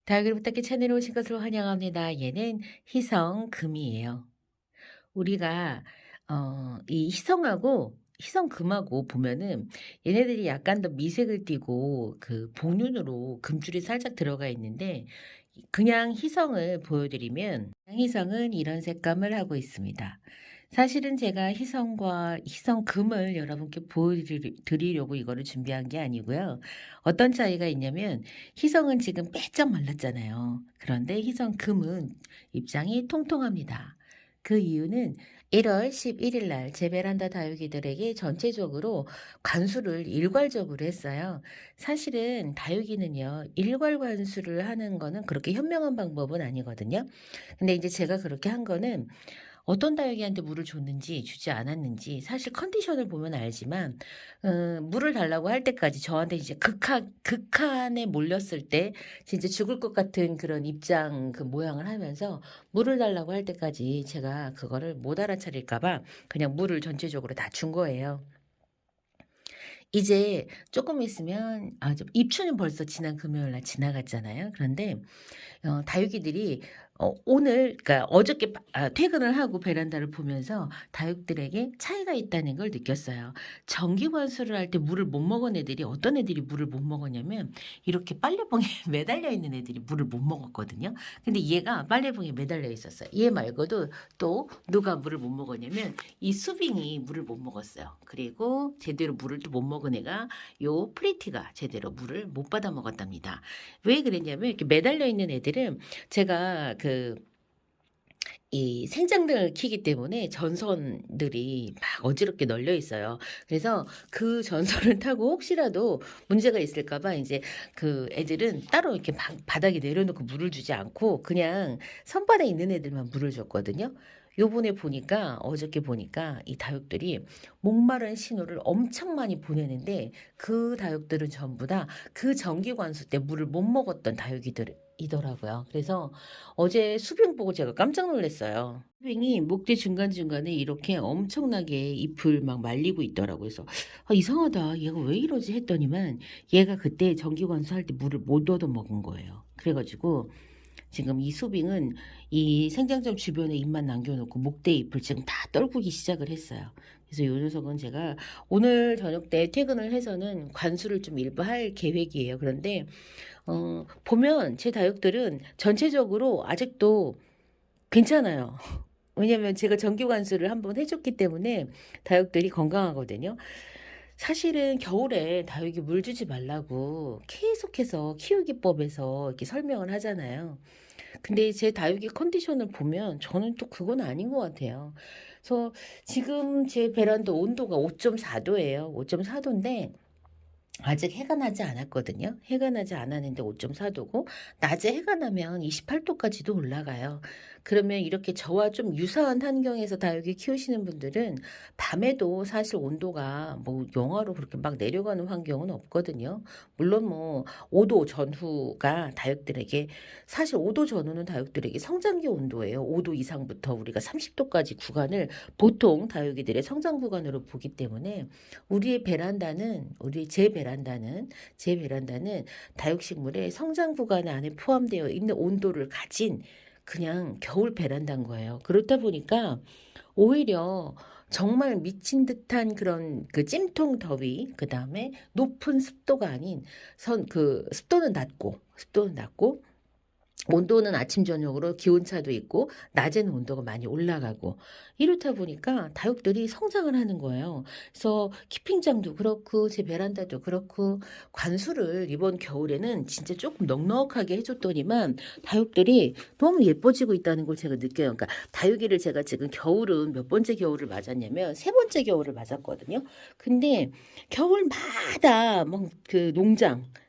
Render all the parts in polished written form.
다육이 부탁기 채널에 오신 것을 환영합니다. 얘는 희성금이에요. 우리가 이 희성금하고 보면은 얘네들이 약간 더 미색을 띠고 그 복륜으로 금줄이 살짝 들어가 있는데 그냥 희성을 보여드리면 희성은 이런 색감을 하고 있습니다. 사실은 제가 희성과 희성금을 여러분께 보여드리려고 이거를 준비한 게 아니고요. 어떤 차이가 있냐면 희성은 지금 빼쩍 말랐잖아요. 그런데 희성금은 입장이 통통합니다. 그 이유는 1월 11일 날 제 베란다 다육이들에게 전체적으로 관수를 일괄적으로 했어요. 사실은 다육이는요, 일괄 관수를 하는 거는 그렇게 현명한 방법은 아니거든요. 근데 이제 제가 그렇게 한 거는 어떤 다육이한테 물을 줬는지 주지 않았는지 사실 컨디션을 보면 알지만 물을 달라고 할 때까지 저한테 이제 극한에 몰렸을 때 진짜 죽을 것 같은 그런 입장 그 모양을 하면서 물을 달라고 할 때까지 제가 그거를 못 알아차릴까 봐 그냥 물을 전체적으로 다 준 거예요. 이제 조금 있으면 좀 입추는 벌써 지난 금요일 날 지나갔잖아요. 그런데 다육이들이 오늘 그러니까 어저께 퇴근을 하고 베란다를 보면서 다육들에게 차이가 있다는 걸 느꼈어요. 정기 관수를 할 때 물을 못 먹은 애들이 어떤 애들이 물을 못 먹었냐면 이렇게 빨래봉에 매달려 있는 애들이 물을 못 먹었거든요. 근데 얘가 빨래봉에 매달려 있었어요. 얘 말고도 또 누가 물을 못 먹었냐면 이 수빙이 물을 못 먹었어요. 그리고 제대로 물을 또 못 먹은 애가 요 프리티가 제대로 물을 못 받아 먹었답니다. 왜 그랬냐면 이렇게 매달려 있는 애들은 제가 이 생장등을 켜기 때문에 전선들이 막 어지럽게 널려 있어요. 그래서 그 전선을 타고 혹시라도 문제가 있을까 봐 이제 그 애들은 따로 이렇게 바닥에 내려놓고 물을 주지 않고 그냥 선반에 있는 애들만 물을 줬거든요. 요번에 보니까 어저께 보니까 이 다육들이 목마른 신호를 엄청 많이 보내는데 그 다육들은 전부 다 그 정기 관수 때 물을 못 먹었던 다육이더라고요. 그래서 어제 수빙 보고 제가 깜짝 놀랐어요. 수빙이 목대 중간중간에 이렇게 엄청나게 잎을 막 말리고 있더라고요. 그래서 이상하다. 얘가 왜 이러지 했더니만 얘가 그때 전기관수할 때 물을 못 얻어 먹은 거예요. 그래가지고 지금 이 수빙은 이 생장점 주변에 잎만 남겨놓고 목대 잎을 지금 다 떨구기 시작을 했어요. 그래서 이 녀석은 제가 오늘 저녁 때 퇴근을 해서는 관수를 좀 일부 할 계획이에요. 그런데 보면 제 다육들은 전체적으로 아직도 괜찮아요. 왜냐면 제가 정기 관수를 한번 해줬기 때문에 다육들이 건강하거든요. 사실은 겨울에 다육이 물 주지 말라고 계속해서 키우기법에서 이렇게 설명을 하잖아요. 근데 제 다육이 컨디션을 보면 저는 또 그건 아닌 것 같아요. 그래서 지금 제 베란다 온도가 5.4도예요. 5.4도인데 아직 해가 나지 않았거든요. 해가 나지 않았는데 5.4도고 낮에 해가 나면 28도까지도 올라가요. 그러면 이렇게 저와 좀 유사한 환경에서 다육이 키우시는 분들은 밤에도 사실 온도가 뭐 영하로 그렇게 막 내려가는 환경은 없거든요. 물론 뭐 5도 전후가 다육들에게 사실 5도 전후는 다육들에게 성장기 온도예요. 5도 이상부터 우리가 30도까지 구간을 보통 다육이들의 성장 구간으로 보기 때문에 제 베란다는 다육식물의 성장 구간 안에 포함되어 있는 온도를 가진 그냥 겨울 베란다인 거예요. 그렇다 보니까 오히려 정말 미친 듯한 그런 그 찜통 더위, 그 다음에 높은 습도가 아닌 습도는 낮고 온도는 아침 저녁으로 기온차도 있고 낮에는 온도가 많이 올라가고 이렇다 보니까 다육들이 성장을 하는 거예요. 그래서 키핑장도 그렇고 제 베란다도 그렇고 관수를 이번 겨울에는 진짜 조금 넉넉하게 해줬더니만 다육들이 너무 예뻐지고 있다는 걸 제가 느껴요. 그러니까 다육이를 제가 지금 겨울은 몇 번째 겨울을 맞았냐면 세 번째 겨울을 맞았거든요. 근데 겨울마다 뭐 그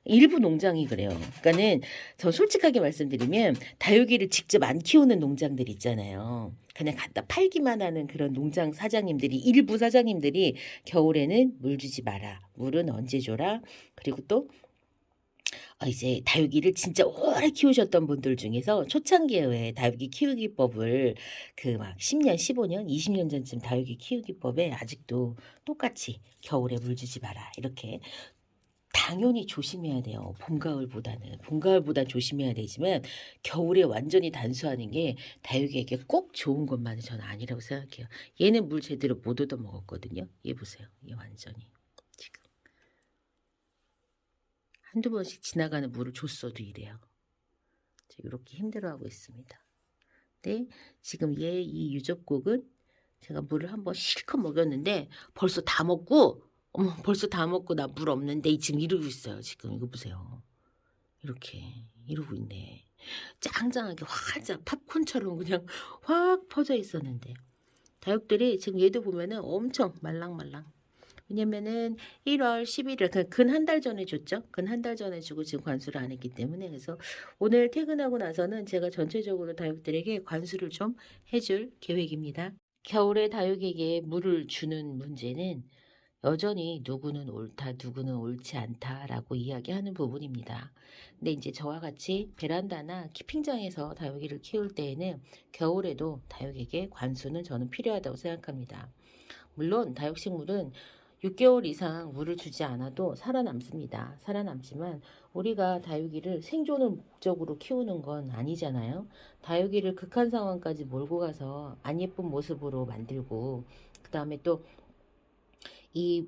일부 농장이 그래요. 그러니까는 저 솔직하게 말씀드리면 다육이를 직접 안 키우는 농장들 있잖아요. 그냥 갖다 팔기만 하는 그런 농장 사장님들이 일부 사장님들이 겨울에는 물 주지 마라. 물은 언제 줘라. 그리고 또 이제 다육이를 진짜 오래 키우셨던 분들 중에서 초창기에 왜 다육이 키우기법을 그 막 10년, 15년, 20년 전쯤 다육이 키우기법에 아직도 똑같이 겨울에 물 주지 마라. 이렇게 당연히 조심해야 돼요. 봄, 가을보다는. 봄, 가을보다 조심해야 되지만 겨울에 완전히 단수하는 게 다육이에게 꼭 좋은 것만은 저는 아니라고 생각해요. 얘는 물 제대로 못 얻어 먹었거든요. 얘 보세요. 얘 완전히. 지금 한두 번씩 지나가는 물을 줬어도 이래요. 지금 이렇게 힘들어하고 있습니다. 근데 지금 얘 이 유접곡은 제가 물을 한번 실컷 먹였는데 벌써 다 먹고 어머 벌써 다 먹고 나 물 없는데 지금 이러고 있어요. 지금 이거 보세요. 이렇게 이러고 있네. 짱짱하게 활짝 팝콘처럼 그냥 확 퍼져 있었는데 다육들이 지금 얘도 보면은 엄청 말랑말랑. 왜냐면은 1월 11일 근 한 달 전에 줬죠. 근 한 달 전에 주고 지금 관수를 안 했기 때문에 그래서 오늘 퇴근하고 나서는 제가 전체적으로 다육들에게 관수를 좀 해줄 계획입니다. 겨울에 다육에게 물을 주는 문제는 여전히 누구는 옳다, 누구는 옳지 않다라고 이야기하는 부분입니다. 근데 이제 저와 같이 베란다나 키핑장에서 다육이를 키울 때에는 겨울에도 다육에게 관수는 저는 필요하다고 생각합니다. 물론 다육식물은 6개월 이상 물을 주지 않아도 살아남습니다. 살아남지만 우리가 다육이를 생존을 목적으로 키우는 건 아니잖아요. 다육이를 극한 상황까지 몰고 가서 안 예쁜 모습으로 만들고 그 다음에 또 이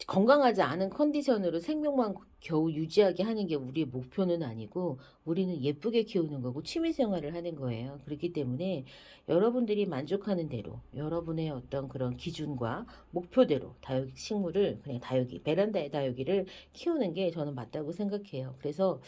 건강하지 않은 컨디션으로 생명만 겨우 유지하게 하는 게 우리의 목표는 아니고 우리는 예쁘게 키우는 거고 취미 생활을 하는 거예요. 그렇기 때문에 여러분들이 만족하는 대로 여러분의 어떤 그런 기준과 목표대로 다육이 식물을 그냥 다육이 베란다의 다육이를 키우는 게 저는 맞다고 생각해요. 그래서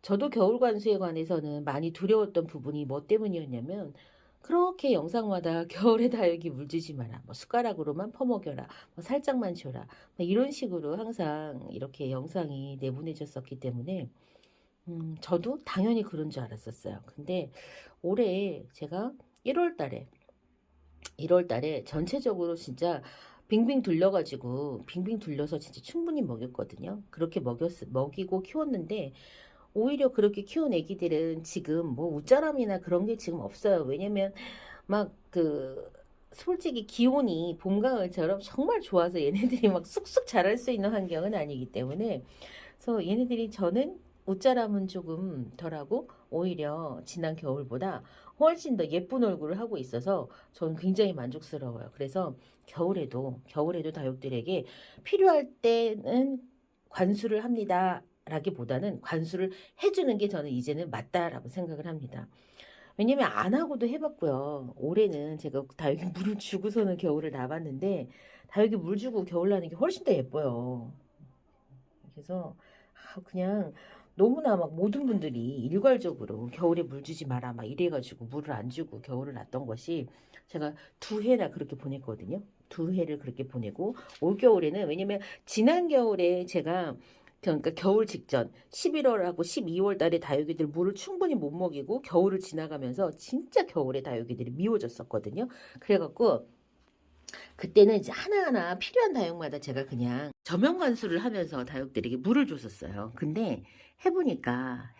저도 겨울 관수에 관해서는 많이 두려웠던 부분이 뭐 때문이었냐면 그렇게 영상마다 겨울에 다육이 물 주지 마라. 뭐 숟가락으로만 퍼먹여라. 뭐 살짝만 줘라. 뭐 이런 식으로 항상 이렇게 영상이 내보내졌었기 때문에 저도 당연히 그런 줄 알았었어요. 근데 올해 제가 1월 달에 전체적으로 진짜 빙빙 둘러가지고 빙빙 둘러서 진짜 충분히 먹였거든요. 그렇게 먹이고 키웠는데 오히려 그렇게 키운 애기들은 지금 뭐 웃자람이나 그런 게 지금 없어요. 왜냐면 막 솔직히 기온이 봄, 가을처럼 정말 좋아서 얘네들이 막 쑥쑥 자랄 수 있는 환경은 아니기 때문에 그래서 얘네들이 저는 웃자람은 조금 덜하고 오히려 지난 겨울보다 훨씬 더 예쁜 얼굴을 하고 있어서 저는 굉장히 만족스러워요. 그래서 겨울에도 다육들에게 필요할 때는 관수를 합니다. 라기보다는 관수를 해주는 게 저는 이제는 맞다라고 생각을 합니다. 왜냐면 안 하고도 해봤고요. 올해는 제가 다육이 물을 주고서는 겨울을 나봤는데 다육이 물 주고 겨울 나는 게 훨씬 더 예뻐요. 그래서 그냥 너무나 막 모든 분들이 일괄적으로 겨울에 물 주지 마라 막 이래가지고 물을 안 주고 겨울을 났던 것이 제가 2해나 그렇게 보냈거든요. 2해를 그렇게 보내고 올 겨울에는 왜냐면 지난 겨울에 제가 그러니까 겨울 직전 11월하고 12월 달에 다육이들 물을 충분히 못 먹이고 겨울을 지나가면서 진짜 겨울에 다육이들이 미워졌었거든요. 그래갖고 그때는 이제 하나하나 필요한 다육마다 제가 그냥 저명 관수를 하면서 다육들에게 물을 줬었어요. 근데 해보니까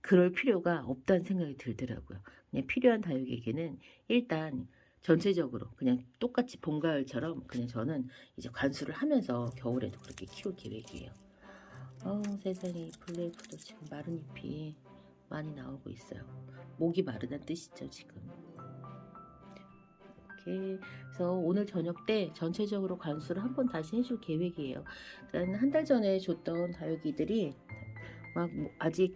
그럴 필요가 없다는 생각이 들더라고요. 그냥 필요한 다육에게는 일단 전체적으로 그냥 똑같이 봄, 가을처럼 그냥 저는 이제 관수를 하면서 겨울에도 그렇게 키울 계획이에요. 세상에 블레이프도 지금 마른 잎이 많이 나오고 있어요. 목이 마르다는 뜻이죠, 지금. 이렇게 그래서 오늘 저녁 때 전체적으로 관수를 한번 다시 해줄 계획이에요. 그러니까 한 달 전에 줬던 다육이들이 막 아직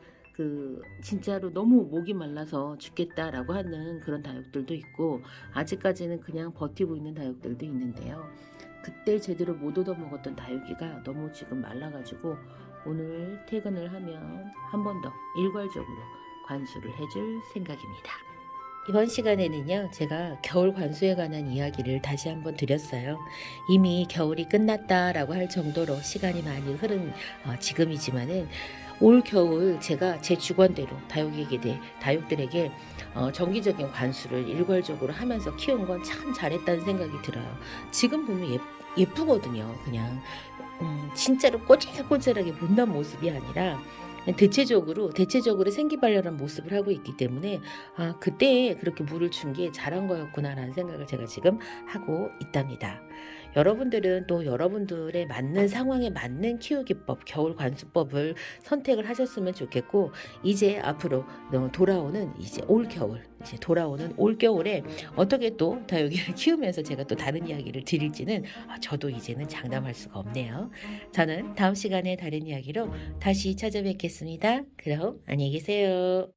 진짜로 너무 목이 말라서 죽겠다라고 하는 그런 다육들도 있고 아직까지는 그냥 버티고 있는 다육들도 있는데요. 그때 제대로 못 얻어먹었던 다육이가 너무 지금 말라가지고 오늘 퇴근을 하면 한 번 더 일괄적으로 관수를 해줄 생각입니다. 이번 시간에는요, 제가 겨울 관수에 관한 이야기를 다시 한번 드렸어요. 이미 겨울이 끝났다라고 할 정도로 시간이 많이 흐른 지금이지만은 올 겨울 제가 제 주관대로 다육들에게 정기적인 관수를 일괄적으로 하면서 키운 건 참 잘했다는 생각이 들어요. 지금 보면 예쁘거든요. 그냥 진짜로 꼬질꼬질하게 못난 모습이 아니라 대체적으로 생기발랄한 모습을 하고 있기 때문에 그때 그렇게 물을 준 게 잘한 거였구나라는 생각을 제가 지금 하고 있답니다. 여러분들은 또 여러분들의 맞는 상황에 맞는 키우기법, 겨울 관수법을 선택을 하셨으면 좋겠고, 이제 앞으로 돌아오는 이제 올겨울, 이제 돌아오는 올겨울에 어떻게 또 다육이를 키우면서 제가 또 다른 이야기를 드릴지는 저도 이제는 장담할 수가 없네요. 저는 다음 시간에 다른 이야기로 다시 찾아뵙겠습니다. 그럼 안녕히 계세요.